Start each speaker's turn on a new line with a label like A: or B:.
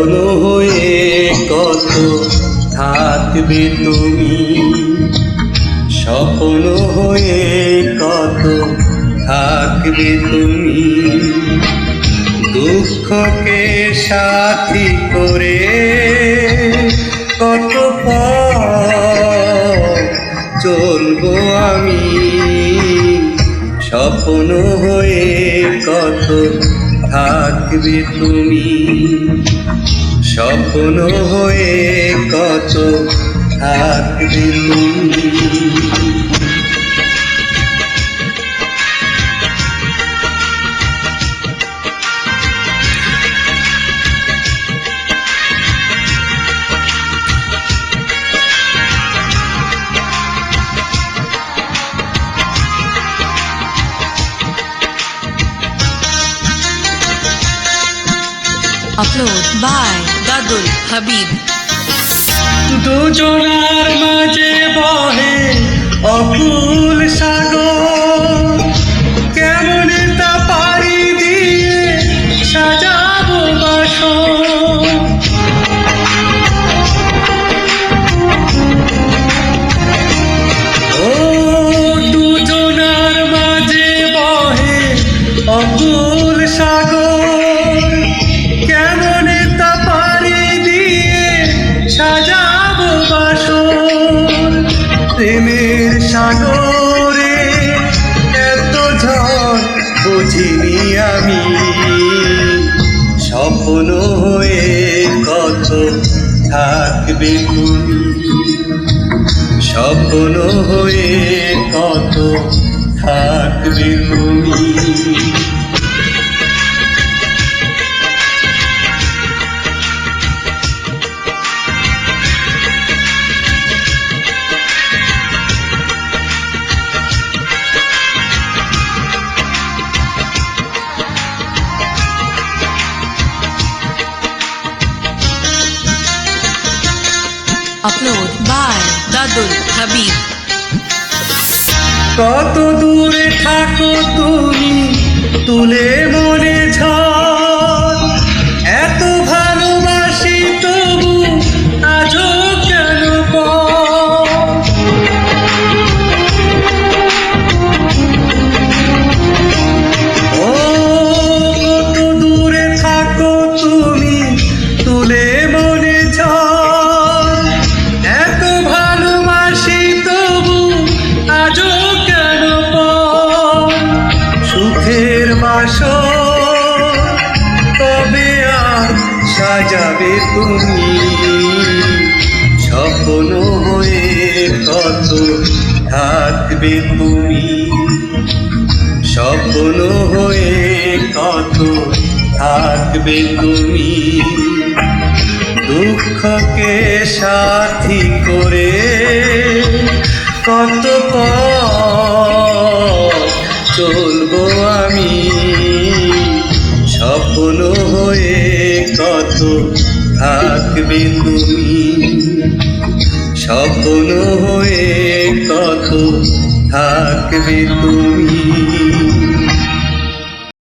A: স্বপ্ন হয়ে কত থাকবে তুমি, স্বপ্ন হয়ে কত থাকবে তুমি। দুঃখকে সাথী করে কত পথ চলবো আমি, স্বপ্ন হয়ে কত থাকবে তুমি, স্বপ্ন হয়ে কত থাকবে তুমি।
B: Upload by Dadul Habib.
A: দুজনার মাঝে বহে অকুল সাগর, কেমন তা পাড়ি দিয়ে সাজাবো বাসর। ও দুজনার মাঝে বহে অকুল সাগর, কেমন তা পাড়ি দিয়ে সাজাবো বাসর। প্রেমের সাগরে এত ঝড় বুঝিনি আমি, স্বপ্ন হয়ে কত থাকবে তুমি, স্বপ্ন হয়ে কত থাকবে তুমি।
B: Upload by Dadul Habib.
A: কত দূরে থাকো তুমি তুলে মনে ঝড়, এত ভালোবাসি তবু আজও কেন পর। ও কত দূরে থাকো তুমি তুলে মনে ঝড়, এত ভালোবাসি তবু আজও কেন পর। সুখের বাসর কবে আর সাজাবে তুমি, স্বপ্ন হয়ে কত থাকবে তুমি, স্বপ্ন হয়ে কত থাকবে তুমি। দুঃখকে সাথী করে কত পথ চলবো আমি, স্বপ্ন হয়ে কত থাকবে তুমি, স্বপ্ন হয়ে কত থাকবে তুমি।